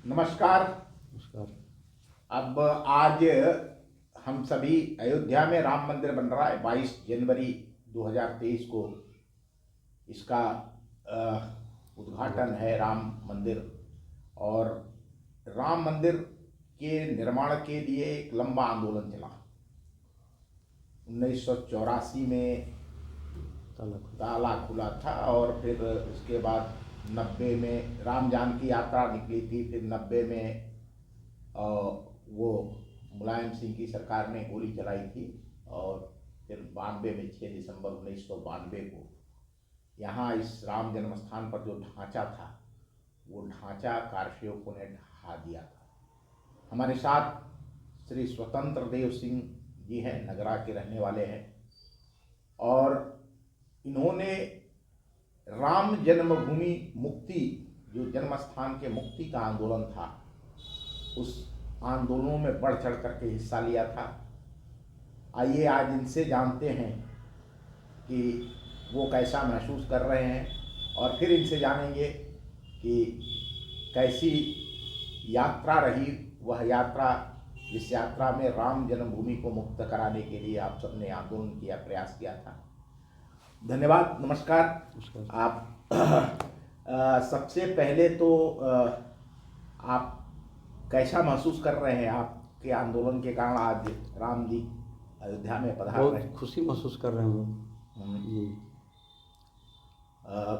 नमस्कार। नमस्कार। अब आज हम सभी अयोध्या में राम मंदिर बन रहा है। 22 जनवरी 2023 को इसका उद्घाटन है राम मंदिर। और राम मंदिर के निर्माण के लिए एक लंबा आंदोलन चला। 1984 में ताला खुला था और फिर उसके बाद 90 में राम जानकी यात्रा निकली थी। फिर 90 में वो मुलायम सिंह की सरकार ने गोली चलाई थी और फिर 92 में 6 दिसंबर 1992 को यहाँ इस राम जन्म स्थान पर जो ढांचा था वो ढांचा कारसेवकों ने ढहा दिया था। हमारे साथ श्री स्वतंत्र देव सिंह जी हैं, नगरा के रहने वाले हैं, और इन्होंने राम जन्मभूमि मुक्ति, जो जन्म स्थान के मुक्ति का आंदोलन था, उस आंदोलनों में बढ़ चढ़ करके हिस्सा लिया था। आइए आज इनसे जानते हैं कि वो कैसा महसूस कर रहे हैं और फिर इनसे जानेंगे कि कैसी यात्रा रही वह यात्रा, जिस यात्रा में राम जन्मभूमि को मुक्त कराने के लिए आप सबने आंदोलन किया, प्रयास किया था। धन्यवाद। नमस्कार। आप सबसे पहले तो आप कैसा महसूस कर रहे हैं? आपके आंदोलन के कारण आज राम जी अयोध्या में पधार रहे हैं। बहुत खुशी महसूस कर रहे हैं जी।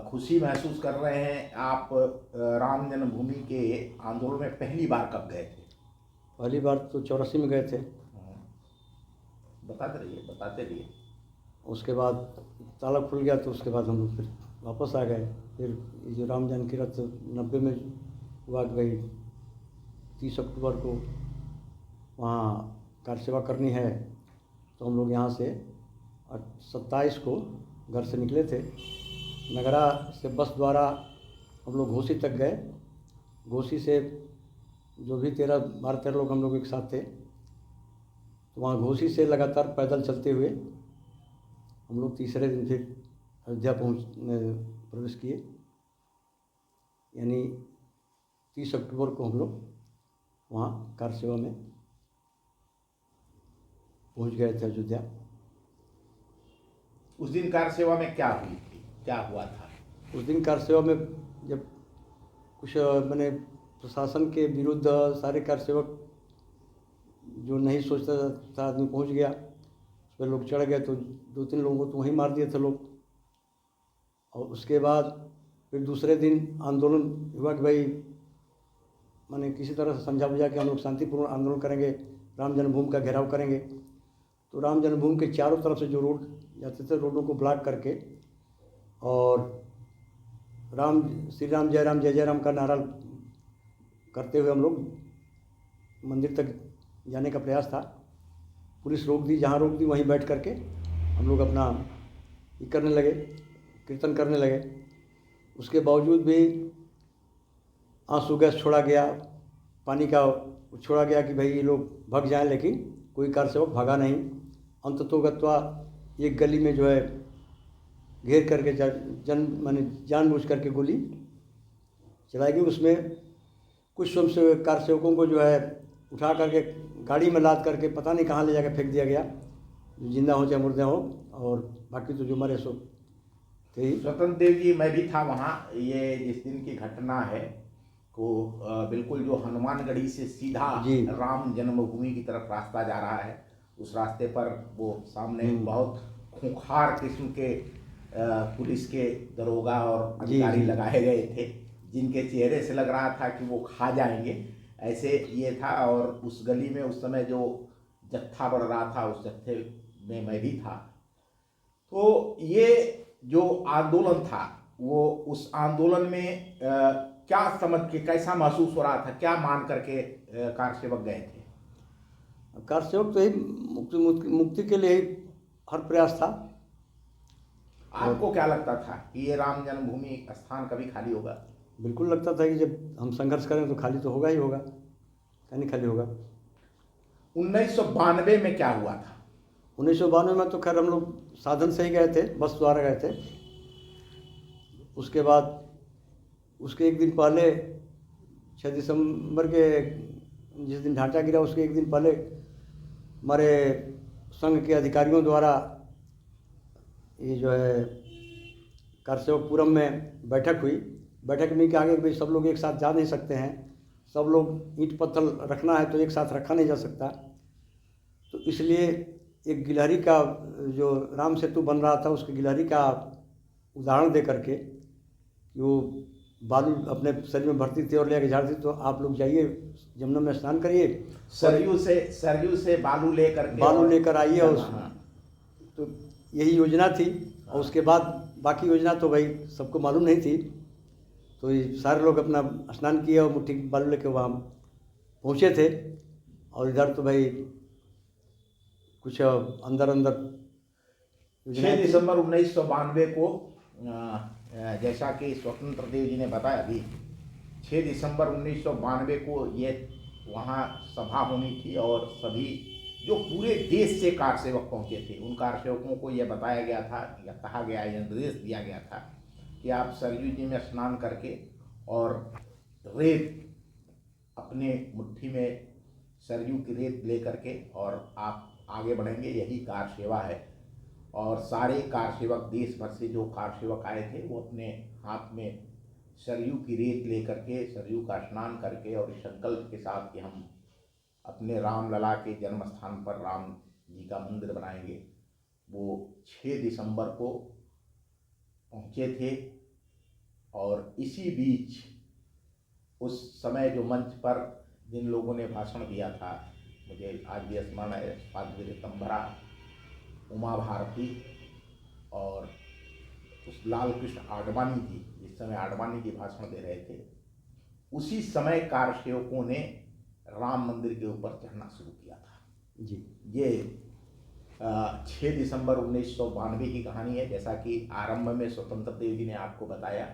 खुशी महसूस कर रहे हैं आप। राम जन्मभूमि के आंदोलन में पहली बार कब गए थे? पहली बार तो 84 में गए थे। बताते रहिए। उसके बाद ताला खुल गया तो उसके बाद हम लोग फिर वापस आ गए। फिर जो राम जानकी रथ 90 में हुआ गई, 30 अक्टूबर को वहाँ कार सेवा करनी है, तो हम लोग यहाँ से 27 को घर से निकले थे। नगरा से बस द्वारा हम लोग घोसी तक गए। घोसी से जो भी 12-13 लोग हम लोग एक साथ थे, तो वहाँ घोसी से लगातार पैदल चलते हुए हम लोग तीसरे दिन फिर अयोध्या प्रवेश किए। यानी 30 अक्टूबर को हम लोग वहाँ कार सेवा में पहुँच गए थे अयोध्या। उस दिन कार सेवा में क्या हुई थी, क्या हुआ था? उस दिन कार सेवा में जब कुछ मैंने प्रशासन के विरुद्ध सारे कार सेवक जो नहीं सोचता था आदमी पहुँच गया, उस पर लोग चढ़ गए, तो 2-3 लोगों को तो वहीं मार दिए थे लोग। और उसके बाद फिर दूसरे दिन आंदोलन हुआ कि भाई माने किसी तरह से समझा बुझा के हम लोग शांतिपूर्ण आंदोलन करेंगे, राम जन्मभूमि का घेराव करेंगे। तो राम जन्मभूमि के चारों तरफ से जो रोड जाते थे, रोडों को ब्लॉक करके और श्री राम जय जय राम का नारा करते हुए हम लोग मंदिर तक जाने का प्रयास था। पुलिस रोक दी, जहाँ रोक दी वहीं बैठ करके हम लोग अपना ये करने लगे, कीर्तन करने लगे। उसके बावजूद भी आंसू गैस छोड़ा गया, पानी का छोड़ा गया कि भाई ये लोग भाग जाएं, लेकिन कोई कार सेवक भागा नहीं। अंततोगत्वा एक गली में जो है घेर करके जानबूझ करके गोली चलाई गई। उसमें कुछ स्वयंसेवक कार सेवकों को जो है उठा करके गाड़ी में लाद करके पता नहीं कहाँ ले जाकर फेंक दिया गया, जिंदा हो चाहे मुर्दे हो, और बाकी तो जो मरे सो थे। स्वतंत्र देव जी, मैं भी था वहाँ। ये जिस दिन की घटना है को बिल्कुल जो हनुमानगढ़ी से सीधा राम जन्मभूमि की तरफ रास्ता जा रहा है, उस रास्ते पर वो सामने बहुत खूंखार किस्म के पुलिस के दरोगा और अधिकारी लगाए गए थे, जिनके चेहरे से लग रहा था कि वो खा जाएंगे, ऐसे ये था। और उस गली में उस समय जो जत्था बढ़ रहा था, उस जत्थे में मैं भी था। तो ये जो आंदोलन था, वो उस आंदोलन में क्या समझ के, कैसा महसूस हो रहा था, क्या मान करके कार सेवक गए थे? कार सेवक तो ही मुक्ति के लिए ही हर प्रयास था। आपको क्या लगता था कि ये राम जन्मभूमि स्थान कभी खाली होगा? बिल्कुल लगता था कि जब हम संघर्ष करें तो खाली तो होगा ही होगा, क्या नहीं खाली होगा। 1992 में क्या हुआ था? 1992 में तो खैर हम लोग साधन से ही गए थे, बस द्वारा गए थे। उसके बाद उसके एक दिन पहले 6 दिसंबर के जिस दिन ढांचा गिरा उसके एक दिन पहले हमारे संघ के अधिकारियों द्वारा ये जो है कारसेवकपुरम में बैठक हुई। बैठक में कहा गया कि भाई सब लोग एक साथ जा नहीं सकते हैं, सब लोग ईंट पत्थर रखना है तो एक साथ रखा नहीं जा सकता। तो इसलिए एक गिलहरी का जो राम सेतु बन रहा था उसके गिलहरी का उदाहरण दे करके कि वो बालू अपने शरीर में भरती थी और ले आके झाड़ती, तो आप लोग जाइए जमुना में स्नान करिए, सरयू से बालू लेकर आइए। और तो यही योजना थी। और उसके बाद बाकी योजना तो भाई सबको मालूम नहीं थी। तो ये सारे लोग अपना स्नान किए और मुट्ठी बालू लेके वहाँ पहुँचे थे। और इधर तो भाई कुछ अंदर 6 दिसंबर 1992 को जैसा कि स्वतंत्र देव जी ने बताया अभी, 6 दिसंबर 1992 को ये वहाँ सभा होनी थी और सभी जो पूरे देश से कार सेवक पहुँचे थे उन कार सेवकों को यह बताया गया था या कहा गया या निर्देश दिया गया था कि आप सरयू जी में स्नान करके और रेत अपने मुट्ठी में सरयू की रेत ले करके और आप आगे बढ़ेंगे, यही कार सेवा है। और सारे कार सेवक देश भर से जो कार सेवक आए थे वो अपने हाथ में सरयू की रेत ले करके सरयू का स्नान करके और इस संकल्प के साथ कि हम अपने राम लला के जन्म स्थान पर राम जी का मंदिर बनाएंगे, वो 6 दिसंबर को पहुँचे थे। और इसी बीच उस समय जो मंच पर जिन लोगों ने भाषण दिया था, मुझे आज भी स्मरण है, स्वाति रितंभरा, उमा भारती और उस लाल कृष्ण आडवाणी जी, जिस समय आडवाणी जी भाषण दे रहे थे, उसी समय कार सेवकों ने राम मंदिर के ऊपर चढ़ना शुरू किया था जी। ये 6 दिसंबर 1992 की कहानी है। जैसा कि आरंभ में स्वतंत्र देव जी ने आपको बताया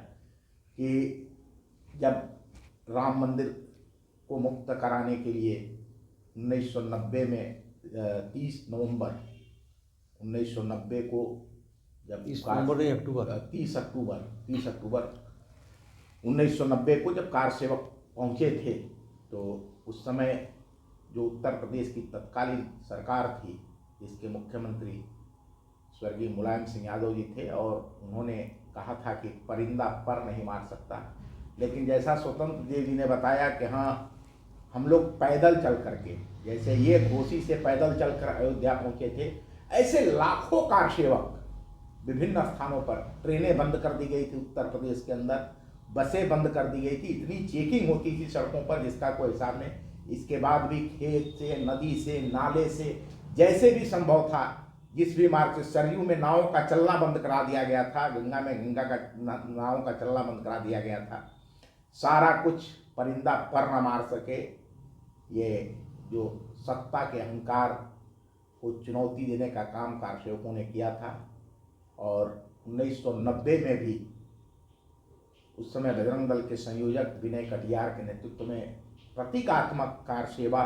कि जब राम मंदिर को मुक्त कराने के लिए 1990 में 30 नवंबर 1990 को जब 30 अक्टूबर 1990 को जब कार सेवक पहुँचे थे, तो उस समय जो उत्तर प्रदेश की तत्कालीन सरकार थी जिसके मुख्यमंत्री स्वर्गीय मुलायम सिंह यादव जी थे, और उन्होंने कहा था कि परिंदा पर नहीं मार सकता। लेकिन जैसा स्वतंत्र देव जी ने बताया कि हाँ, हम लोग पैदल चल करके, जैसे ये घोसी से पैदल चलकर अयोध्या पहुँचे थे, ऐसे लाखों कार सेवक विभिन्न स्थानों पर, ट्रेनें बंद कर दी गई थी उत्तर प्रदेश के अंदर, बसें बंद कर दी गई थी, इतनी चेकिंग होती थी सड़कों पर जिसका कोई हिसाब नहीं। इसके बाद भी खेत से, नदी से, नाले से, जैसे भी संभव था, जिस भी मार्ग से, सरयू में नावों का चलना बंद करा दिया गया था, गंगा में गंगा का नावों का चलना बंद करा दिया गया था। सारा कुछ परिंदा पर न मार सके, ये जो सत्ता के अहंकार को चुनौती देने का काम कार सेवकों ने किया था। और 1990 में भी उस समय बजरंग दल के संयोजक विनय कटियार के नेतृत्व में प्रतीकात्मक कार सेवा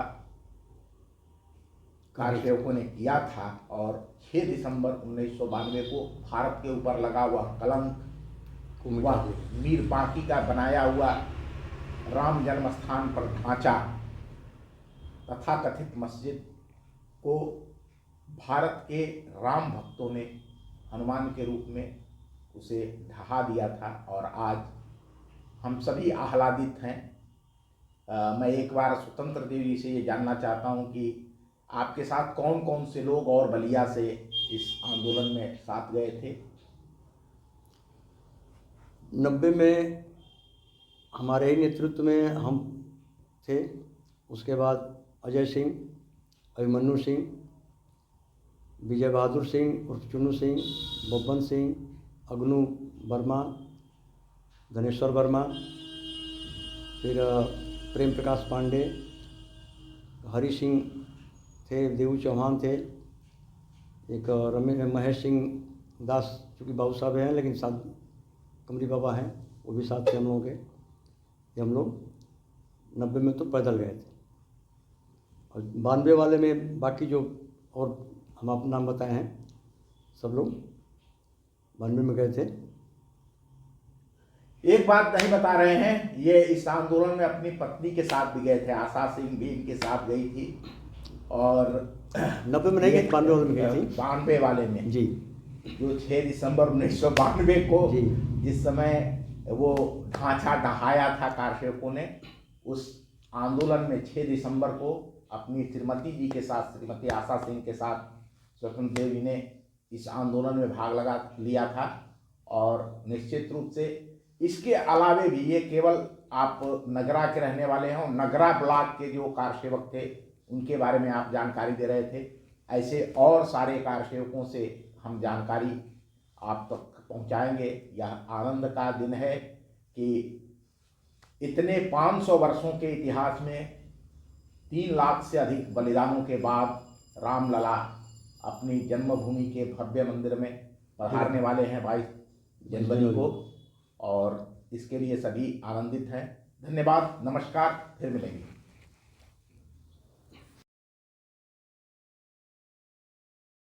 कार सेवकों ने किया था। और 6 दिसंबर 1992 को भारत के ऊपर लगा हुआ कलंक, वह मीर बांकी का बनाया हुआ राम जन्म स्थान पर ढांचा, तथाकथित मस्जिद को भारत के राम भक्तों ने हनुमान के रूप में उसे ढहा दिया था। और आज हम सभी आह्लादित हैं। मैं एक बार स्वतंत्र देव जी से ये जानना चाहता हूँ कि आपके साथ कौन कौन से लोग और बलिया से इस आंदोलन में साथ गए थे? 90 में हमारे ही नेतृत्व में हम थे। उसके बाद अजय सिंह, अभिमन्यु सिंह, विजय बहादुर सिंह उर्फ चुन्नू सिंह, बब्बन सिंह, अग्नू वर्मा, धनेश्वर वर्मा, फिर प्रेम प्रकाश पांडे, हरि सिंह थे, देवू चौहान थे, एक महेश सिंह दास, चूँकि बाबू साहब हैं लेकिन साथ कमरी बाबा हैं, वो भी साथ थे हम लोगों के। ये हम लोग 90 में तो पैदल गए थे। और 92 वाले में बाकी जो और हम अपना नाम बताए हैं, सब लोग 92 में गए थे। एक बात नहीं बता रहे हैं, ये इस आंदोलन में अपनी पत्नी के साथ भी गए थे, आशा सिंह भी इनके साथ गई थी। और 90 में नहीं गई, 92 में गई थी। 92 वाले में जी, जो 6 दिसंबर 1992 को जी, जिस समय वो ढांचा ढहाया था कारसेवकों ने, उस आंदोलन में 6 दिसंबर को अपनी श्रीमती जी के साथ, श्रीमती आशा सिंह के साथ स्वतंत्र देवी ने इस आंदोलन में भाग लगा लिया था। और निश्चित रूप से इसके अलावे भी, ये केवल आप नगरा के रहने वाले हैं और नगरा ब्लॉक के जो कारसेवक थे उनके बारे में आप जानकारी दे रहे थे, ऐसे और सारे कारसेवकों से हम जानकारी आप तक पहुंचाएंगे। यह आनंद का दिन है कि इतने 500 वर्षों के इतिहास में 3 लाख से अधिक बलिदानों के बाद रामलला अपनी जन्मभूमि के भव्य मंदिर में पधारने वाले हैं 22 जनवरी को, और इसके लिए सभी आनंदित हैं। धन्यवाद, नमस्कार, फिर मिलेंगे।